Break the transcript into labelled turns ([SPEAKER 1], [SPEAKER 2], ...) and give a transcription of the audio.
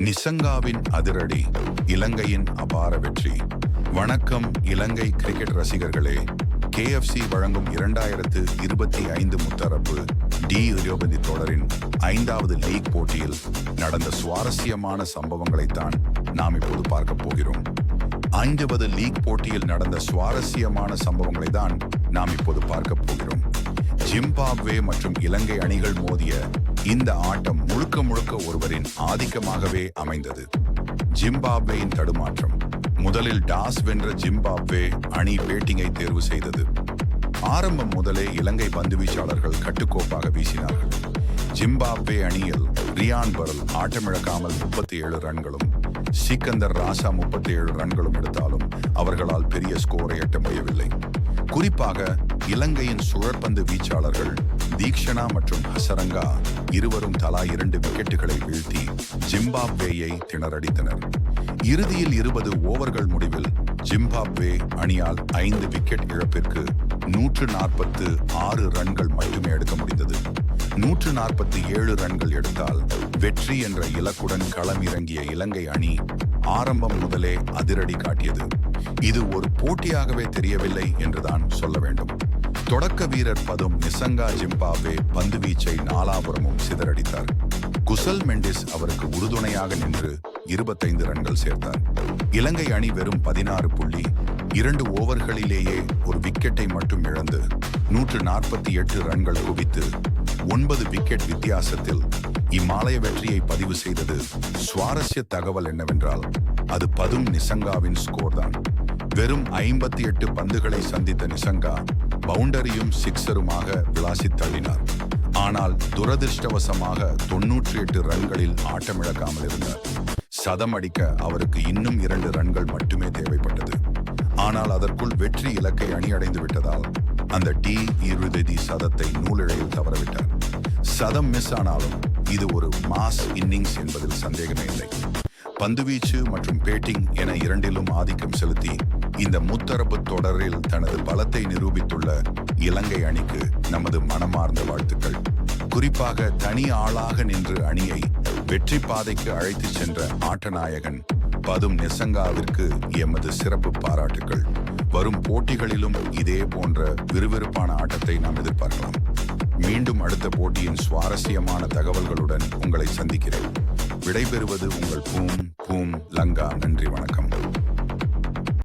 [SPEAKER 1] நிசங்காவின் அதிரடி, இலங்கையின் அபார வெற்றி. வணக்கம் இலங்கை கிரிக்கெட் ரசிகர்களே. KFC வழங்கும் 2025 முத்தரப்பு T20 தொடரின் 5வது லீக் போட்டியில் நடந்த சுவாரஸ்யமான சம்பவங்களைத்தான் நாம் இப்போது பார்க்க போகிறோம். 5வது லீக் போட்டியில் நடந்த சுவாரஸ்யமான சம்பவங்களை தான் நாம் இப்போது பார்க்க போகிறோம். ஜிம்பாப்வே மற்றும் இலங்கை அணிகள் மோதிய இந்த ஆட்டம் முழுக்க ஒருவரின் ஆதிக்கமாகவே அமைந்தது. ஜிம்பாப்வேயின் தடுமாற்றம். முதலில் டாஸ் வென்ற ஜிம்பாப்வே அணி பேட்டிங்கை தேர்வு செய்தது. ஆரம்பம் முதலே இலங்கை பந்துவீச்சாளர்கள் கட்டுக்கோப்பாக வீசினார்கள். ஜிம்பாப்வே அணியில் ரியான் பரல் ஆட்டமிழக்காமல் 37 ரன்களும், சிக்கந்தர் ராசா 37 ரன்களும் எடுத்தாலும் அவர்களால் பெரிய ஸ்கோரை எட்ட முடியவில்லை. குறிப்பாக இலங்கையின் சுழற்பந்து வீச்சாளர்கள் தீக்ஷனா மற்றும் ஹசரங்கா இருவரும் தலா 2 விக்கெட்டுகளை வீழ்த்தி ஜிம்பாப்வேயை திணறடித்தனர். இறுதியில் 20 ஓவர்கள் முடிவில் ஜிம்பாப்வே அணியால் 5 விக்கெட் இழப்பிற்கு 146 ரன்கள் மட்டுமே எடுக்க முடிந்தது. 147 ரன்கள் எடுத்தால் வெற்றி என்ற இலக்குடன் களம் இறங்கிய இலங்கை அணி ஆரம்பம் முதலே அதிரடி காட்டியது. இது ஒரு போட்டியாகவே தெரியவில்லை என்றுதான் சொல்ல வேண்டும். தொடக்க வீரர் பதும் நிசங்கா ஜிம்பாப்வே பந்து வீச்சை நாலாபுரமும் சிதறடித்தார். குசல் மெண்டிஸ் அவருக்கு உறுதுணையாக நின்று 25 ரன்கள் சேர்த்தார். இலங்கை அணி வெறும் 16.2 ஓவர்களிலேயே ஒரு விக்கெட்டை மட்டும் இழந்து 148 ரன்கள் குவித்து 9 விக்கெட் வித்தியாசத்தில் இம்மாலய வெற்றியை பதிவு செய்தது. சுவாரஸ்ய தகவல் என்னவென்றால் அது பதும் நிசங்காவின் ஸ்கோர் தான். வெறும் 58 பந்துகளை சந்தித்த நிசங்கா பவுண்டரியும் சிக்ஸருமாக விளாசி தள்ளினார். ஆனால் துரதிருஷ்டவசமாக 98 ரன்களில் ஆட்டமிழக்காமல் இருந்தார். சதம் அடிக்க அவருக்கு இன்னும் 2 ரன்கள் மட்டுமே தேவைப்பட்டது. ஆனால் அதற்குள் வெற்றி இலக்கை அணியடைந்து விட்டதால் அந்த T20 சதத்தை நூலிழையில் தவறவிட்டார். சதம் மிஸ் ஆனாலும் இது ஒரு மாஸ் இன்னிங்ஸ் என்பதில் சந்தேகமே இல்லை. பந்துவீச்சு மற்றும் பேட்டிங் என இரண்டிலும் ஆதிக்கம் செலுத்தி இந்த முத்தரப்பு தொடரில் தனது பலத்தை நிரூபித்துள்ள இலங்கை அணிக்கு நமது மனமார்ந்த வாழ்த்துக்கள். குறிப்பாக தனி ஆளாக நின்று அணியை வெற்றி பாதைக்கு அழைத்து சென்ற ஆட்டநாயகன் பதும் நிசங்காவிற்கு எமது சிறப்பு பாராட்டுக்கள். வரும் போட்டிகளிலும் இதே போன்ற விறுவிறுப்பான ஆட்டத்தை நாம் எதிர்பார்க்கலாம். மீண்டும் அடுத்த போட்டியின் சுவாரஸ்யமான தகவல்களுடன் உங்களை சந்திக்கிறேன். விடைபெறுவது உங்கள் பூம் லங்கா. நன்றி, வணக்கம்.